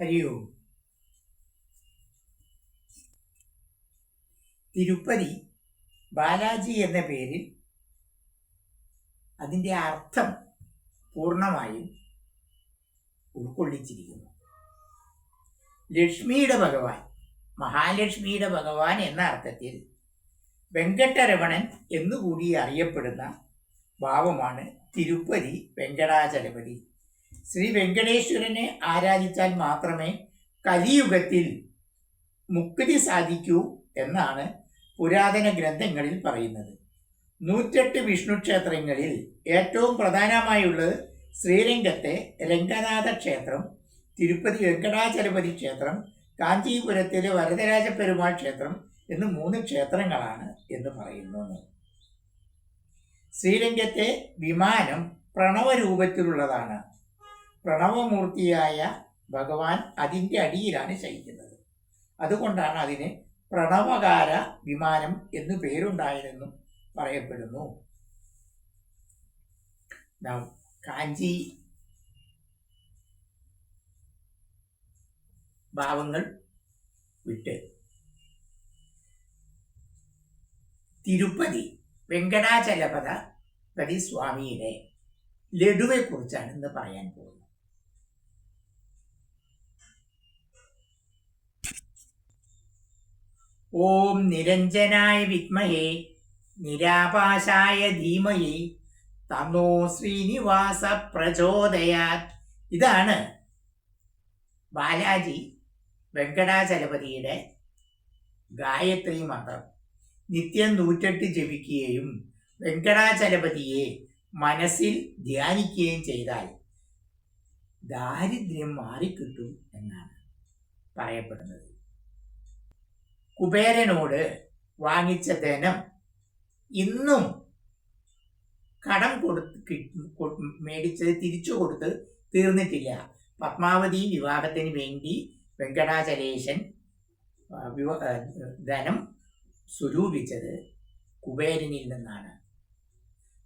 ഹരി ഓം. തിരുപ്പതി ബാലാജി എന്ന പേരിൽ അതിൻ്റെ അർത്ഥം പൂർണ്ണമായും ഉൾക്കൊള്ളിച്ചിരിക്കുന്നു. ലക്ഷ്മിയുടെ ഭഗവാൻ, മഹാലക്ഷ്മിയുടെ ഭഗവാൻ എന്ന അർത്ഥത്തിൽ വെങ്കട്ടരമണൻ എന്നുകൂടി അറിയപ്പെടുന്ന ഭാവമാണ് തിരുപ്പതി വെങ്കടാചലപതി. ശ്രീ വെങ്കടേശ്വരനെ ആരാധിച്ചാൽ മാത്രമേ കലിയുഗത്തിൽ മുക്തി സാധിക്കൂ എന്നാണ് പുരാതന ഗ്രന്ഥങ്ങളിൽ പറയുന്നത്. 108 വിഷ്ണു ക്ഷേത്രങ്ങളിൽ ഏറ്റവും പ്രധാനമായുള്ളത് ശ്രീരംഗത്തെ രംഗനാഥ ക്ഷേത്രം, തിരുപ്പതി വെങ്കടാചലപതി ക്ഷേത്രം, കാഞ്ചീപുരത്തിലെ വരദരാജ പെരുമാൾ ക്ഷേത്രം എന്ന് 3 ക്ഷേത്രങ്ങളാണ് എന്ന് പറയുന്നു. ശ്രീരംഗത്തെ വിമാനം പ്രണവരൂപത്തിലുള്ളതാണ്. പ്രണവമൂർത്തിയായ ഭഗവാൻ അതിൻ്റെ അടിയിലാണ് ശയിക്കുന്നത്. അതുകൊണ്ടാണ് അതിന് പ്രണവകാര വിമാനം എന്നു പേരുണ്ടായതെന്നും പറയപ്പെടുന്നു. കാഞ്ചി ഭാവങ്ങൾ വിട്ട് തിരുപ്പതി വെങ്കടാചലപതി സ്വാമിയുടെ ലഡുവെ കുറിച്ചാണ് ഇന്ന് പറയാൻ പോകുന്നത്. ഓം നിരഞ്ജനായ വിദ്മഹേ നിരാപാശായ ധീമഹി തന്നോ ശ്രീനിവാസ പ്രചോദയാത്. ഇതാണ് ബാലാജി വെങ്കടാചലപതിയുടെ ഗായത്രി മന്ത്രം. നിത്യം 108 ജപിക്കുകയും വെങ്കടാചലപതിയെ മനസ്സിൽ ധ്യാനിക്കുകയും ചെയ്താൽ ദാരിദ്ര്യം മാറിക്കിട്ടും എന്നാണ് പറയപ്പെടുന്നത്. കുബേരനോട് വാങ്ങിച്ച ധനം ഇന്നും കടം മേടിച്ചത് തിരിച്ചു കൊടുത്ത് തീർന്നിട്ടില്ല. പത്മാവതി വിവാഹത്തിന് വേണ്ടി വെങ്കടാചലേശൻ ധനം സ്വരൂപിച്ചത് കുബേരനിൽ നിന്നാണ്.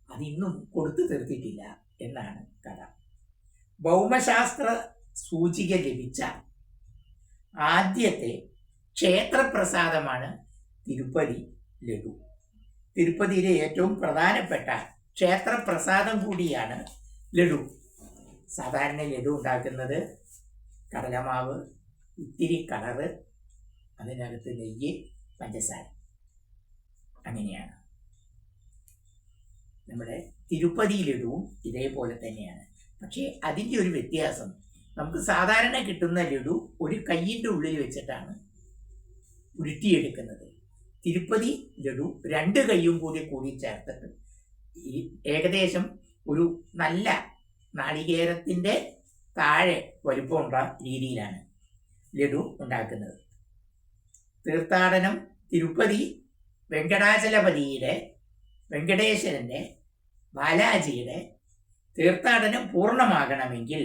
അതിന്നും കൊടുത്തു തീർത്തിട്ടില്ല എന്നാണ് കഥ. ഭൗമശാസ്ത്ര സൂചിക ലഭിച്ച ആദ്യത്തെ ക്ഷേത്രപ്രസാദമാണ് തിരുപ്പതി ലഡു. തിരുപ്പതിയിലെ ഏറ്റവും പ്രധാനപ്പെട്ട ക്ഷേത്രപ്രസാദം കൂടിയാണ് ലഡു. സാധാരണ ലഡു ഉണ്ടാക്കുന്നത് കടലമാവ്, ഇത്തിരി കളറ്, അതിനകത്ത് നെയ്യ്, പഞ്ചസാര, അങ്ങനെയാണ്. നമ്മുടെ തിരുപ്പതി ലഡുവും ഇതേപോലെ തന്നെയാണ്. പക്ഷേ അതിൻ്റെ ഒരു വ്യത്യാസം, നമുക്ക് സാധാരണ കിട്ടുന്ന ലഡു ഒരു കയ്യിൻ്റെ ഉള്ളിൽ വെച്ചിട്ടാണ് ഉരുട്ടിയെടുക്കുന്നത്. തിരുപ്പതി ലഡു 2 കൈയും കൂടി ചേർത്തിട്ട് ഏകദേശം ഒരു നല്ല നാളികേരത്തിൻ്റെ താഴെ വലുപ്പമുള്ള രീതിയിലാണ് ലഡു ഉണ്ടാക്കുന്നത്. തീർത്ഥാടനം തിരുപ്പതി വെങ്കടാചലപതിയുടെ, വെങ്കടേശ്വരൻ്റെ, ബാലാജിയുടെ തീർത്ഥാടനം പൂർണ്ണമാകണമെങ്കിൽ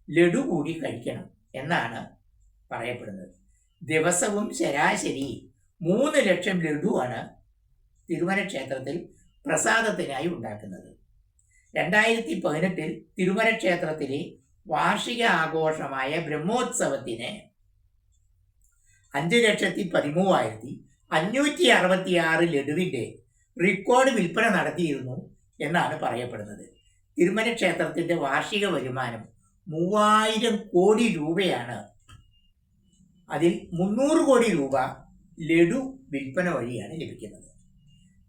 ലഡു കൂടി കഴിക്കണം എന്നാണ് പറയപ്പെടുന്നത്. ദിവസവും ശരാശരി 3 ലക്ഷം ലഡുവാണ് തിരുമല ക്ഷേത്രത്തിൽ പ്രസാദത്തിനായി ഉണ്ടാക്കുന്നത്. 2018 തിരുമല ക്ഷേത്രത്തിലെ വാർഷിക ആഘോഷമായ ബ്രഹ്മോത്സവത്തിന് 5,13,566 ലഡുവിൻ്റെ റെക്കോർഡ് വിൽപ്പന നടത്തിയിരുന്നു എന്നാണ് പറയപ്പെടുന്നത്. തിരുമല ക്ഷേത്രത്തിൻ്റെ വാർഷിക വരുമാനം 3000 കോടി രൂപയാണ്. അതിൽ 300 കോടി രൂപ ലഡു വിൽപ്പന വഴിയാണ് ലഭിക്കുന്നത്.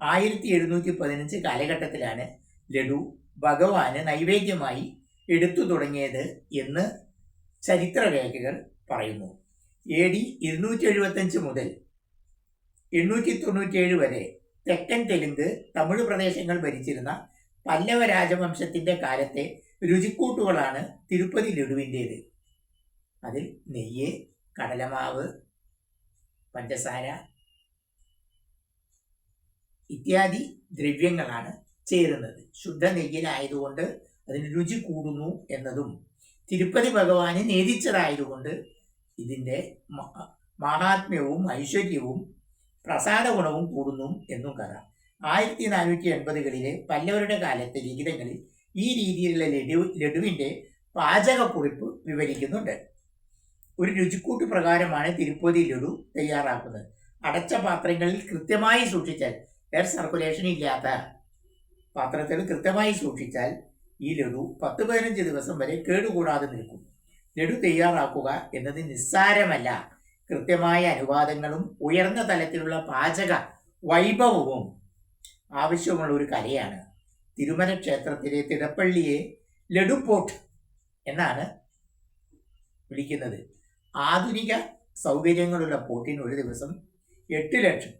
1715 കാലഘട്ടത്തിലാണ് ലഡു ഭഗവാന് നൈവേദ്യമായി എടുത്തു തുടങ്ങിയത് എന്ന് ചരിത്രരേഖകൾ പറയുന്നു. AD 275 മുതൽ 897 വരെ തെക്കൻ തെലുങ്ക്, തമിഴ് പ്രദേശങ്ങൾ ഭരിച്ചിരുന്ന പല്ലവ രാജവംശത്തിൻ്റെ കാലത്തെ രുചിക്കൂട്ടുകളാണ് തിരുപ്പതി ലഡുവിൻ്റേത്. അതിൽ നെയ്യ്, കടലമാവ്, പഞ്ചസാര ഇത്യാദി ദ്രവ്യങ്ങളാണ് ചേരുന്നത്. ശുദ്ധ നെയ്യിലായതുകൊണ്ട് അതിന് രുചി കൂടുന്നു എന്നതും തിരുപ്പതി ഭഗവാന് നേദിച്ചതായതുകൊണ്ട് ഇതിൻ്റെ മാഹാത്മ്യവും ഐശ്വര്യവും പ്രസാദ ഗുണവും കൂടുന്നു എന്നും കഥ. 1480കളിലെ പല്ലവരുടെ കാലത്തെ ലിഖിതങ്ങളിൽ ഈ രീതിയിലുള്ള ലഡുവിൻ്റെ പാചകക്കുറിപ്പ് വിവരിക്കുന്നുണ്ട്. ഒരു രുചിക്കൂട്ട് പ്രകാരമാണ് തിരുപ്പതി ലഡു തയ്യാറാക്കുന്നത്. അടച്ച പാത്രങ്ങളിൽ കൃത്യമായി സൂക്ഷിച്ചാൽ, എയർ സർക്കുലേഷൻ ഇല്ലാത്ത പാത്രത്തിൽ കൃത്യമായി സൂക്ഷിച്ചാൽ ഈ ലഡു 10-15 ദിവസം വരെ കേടുകൂടാതെ നിൽക്കും. ലഡു തയ്യാറാക്കുക എന്നത് നിസ്സാരമല്ല. കൃത്യമായ അനുവാദങ്ങളും ഉയർന്ന തലത്തിലുള്ള പാചക വൈഭവവും ആവശ്യമുള്ള ഒരു കലയാണ്. തിരുമല ക്ഷേത്രത്തിലെ തിടപ്പള്ളിയെ ലഡു പോട്ട് എന്നാണ് വിളിക്കുന്നത്. ആധുനിക സൗകര്യങ്ങളുള്ള പോട്ടിന് ഒരു ദിവസം 8 ലക്ഷം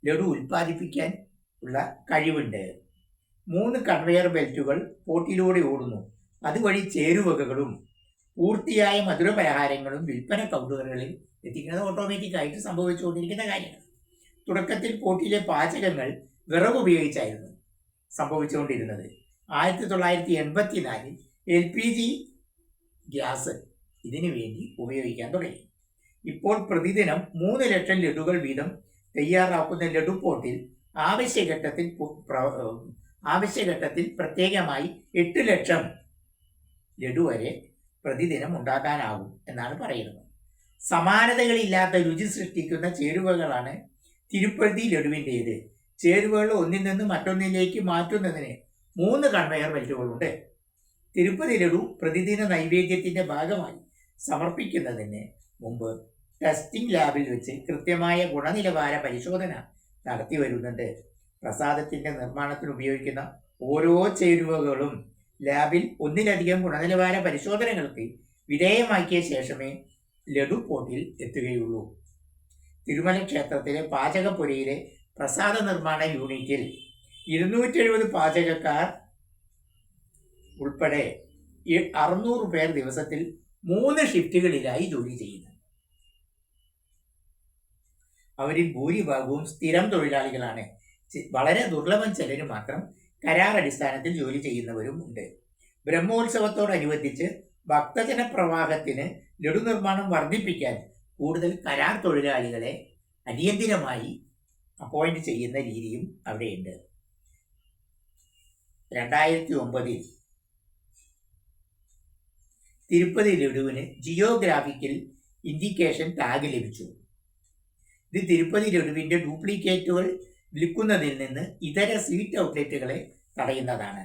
ലഡു ഉൽപ്പാദിപ്പിക്കാൻ ഉള്ള കഴിവുണ്ട്. 3 കൺവെയർ ബെൽറ്റുകൾ പോട്ടിലൂടെ ഓടുന്നു. അതുവഴി ചേരുവകകളും പൂർത്തിയായ മധുരപലഹാരങ്ങളും വിൽപ്പന കൗണ്ടറുകളിൽ എത്തിക്കുന്നത് ഓട്ടോമാറ്റിക്കായിട്ട് സംഭവിച്ചുകൊണ്ടിരിക്കുന്ന കാര്യമാണ്. തുടക്കത്തിൽ പോട്ടിലെ പാചകങ്ങൾ വിറക് ഉപയോഗിച്ചായിരുന്നു സംഭവിച്ചുകൊണ്ടിരുന്നത്. 1984 LPG ഗ്യാസ് ഇതിനു വേണ്ടി ഉപയോഗിക്കാൻ തുടങ്ങി. ഇപ്പോൾ പ്രതിദിനം 3 ലക്ഷം ലഡുകൾ വീതം തയ്യാറാക്കുന്ന ലഡു പോട്ടിൽ ആവശ്യഘട്ടത്തിൽ പ്രത്യേകമായി 8 ലക്ഷം ലഡു വരെ പ്രതിദിനം ഉണ്ടാക്കാനാകും എന്നാണ് പറയുന്നത്. സമാനതകളില്ലാത്ത രുചി സൃഷ്ടിക്കുന്ന ചേരുവകളാണ് തിരുപ്പതി ലഡുവിൻ്റേത്. ചേരുവകൾ ഒന്നിൽ നിന്ന് മറ്റൊന്നിലേക്ക് മാറ്റുന്നതിന് 3 കൺവെയർ ബെൽറ്റുകളുണ്ട്. തിരുപ്പതി ലഡു പ്രതിദിന നൈവേദ്യത്തിൻ്റെ ഭാഗമായി സമർപ്പിക്കുന്നതിന് മുമ്പ് ടെസ്റ്റിംഗ് ലാബിൽ വെച്ച് കൃത്യമായ ഗുണനിലവാര പരിശോധന നടത്തി വരുന്നുണ്ട്. പ്രസാദത്തിൻ്റെ നിർമ്മാണത്തിന് ഉപയോഗിക്കുന്ന ഓരോ ചേരുവകളും ലാബിൽ ഒന്നിലധികം ഗുണനിലവാര പരിശോധനകൾക്ക് വിധേയമാക്കിയ ശേഷമേ ലഡു പോട്ടിൽ എത്തുകയുള്ളൂ. തിരുമല ക്ഷേത്രത്തിലെ പാചകപ്പുരയിലെ പ്രസാദ നിർമ്മാണ യൂണിറ്റിൽ 270 പാചകക്കാർ ഉൾപ്പെടെ 600 പേർ ദിവസത്തിൽ 3 ഷിഫ്റ്റുകളിലായി ജോലി ചെയ്യുന്നു. അവരിൽ ഭൂരിഭാഗവും സ്ഥിരം തൊഴിലാളികളാണ്. വളരെ ദുർലഭം ചിലര് മാത്രം കരാർ അടിസ്ഥാനത്തിൽ ജോലി ചെയ്യുന്നവരും ഉണ്ട്. ബ്രഹ്മോത്സവത്തോടനുബന്ധിച്ച് ഭക്തജന പ്രവാഹത്തിന് ലഡു നിർമ്മാണം വർദ്ധിപ്പിക്കാൻ കൂടുതൽ കരാർ തൊഴിലാളികളെ അടിയന്തിരമായി അപ്പോയിന്റ് ചെയ്യുന്ന രീതിയും അവിടെയുണ്ട്. 2009 തിരുപ്പതി ലഡുവിന് ജിയോഗ്രാഫിക്കൽ ഇൻഡിക്കേഷൻ ടാഗ് ലഭിച്ചു. ഇത് തിരുപ്പതി ലഡുവിൻ്റെ ഡ്യൂപ്ലിക്കേറ്റുകൾ വിൽക്കുന്നതിൽ നിന്ന് ഇതര സ്വീറ്റ് ഔട്ട്ലെറ്റുകളെ തടയുന്നതാണ്.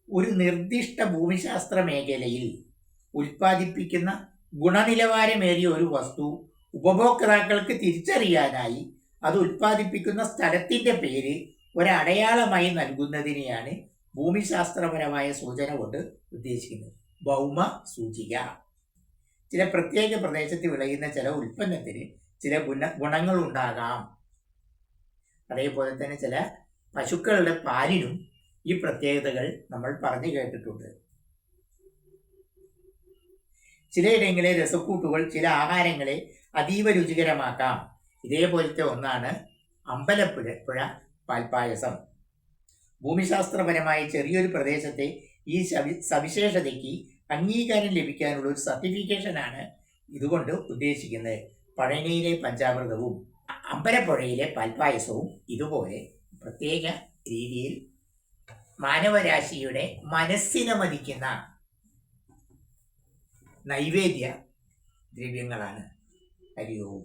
ഒരു നിർദ്ദിഷ്ട ഭൂമിശാസ്ത്ര മേഖലയിൽ ഉൽപ്പാദിപ്പിക്കുന്ന ഗുണനിലവാരമേറിയ ഒരു വസ്തു ഉപഭോക്താക്കൾക്ക് തിരിച്ചറിയാനായി അത് ഉൽപ്പാദിപ്പിക്കുന്ന സ്ഥലത്തിൻ്റെ പേര് ഒരടയാളമായി നൽകുന്നതിനെയാണ് ഭൂമിശാസ്ത്രപരമായ സൂചന കൊണ്ട് ഉദ്ദേശിക്കുന്നത്. ഭൗമ സൂചിക. ചില പ്രത്യേക പ്രദേശത്ത് വിളയുന്ന ചില ഉൽപ്പന്നത്തിന് ചില ഗുണങ്ങളുണ്ടാകാം. അതേപോലെ തന്നെ ചില പശുക്കളുടെ പാലിനും ഈ പ്രത്യേകതകൾ നമ്മൾ പറഞ്ഞു കേട്ടിട്ടുണ്ട്. ചിലയിടങ്ങളിലെ രസക്കൂട്ടുകൾ ചില ആഹാരങ്ങളെ അതീവ രുചികരമാക്കാം. ഇതേപോലത്തെ ഒന്നാണ് അമ്പലപ്പുഴ പാൽപ്പായസം. ഭൂമിശാസ്ത്രപരമായ ചെറിയൊരു പ്രദേശത്തെ ഈ സവിശേഷതയ്ക്ക് അംഗീകാരം ലഭിക്കാനുള്ള ഒരു സർട്ടിഫിക്കേഷനാണ് ഇതുകൊണ്ട് ഉദ്ദേശിക്കുന്നത്. പഴനിയിലെ പഞ്ചാമൃതവും അമ്പലപ്പുഴയിലെ പാൽപ്പായസവും ഇതുപോലെ പ്രത്യേക രീതിയിൽ മാനവരാശിയുടെ മനസ്സിനെ മതിക്കുന്ന നൈവേദ്യ ദ്രവ്യങ്ങളാണ്. ഹരി ഓം.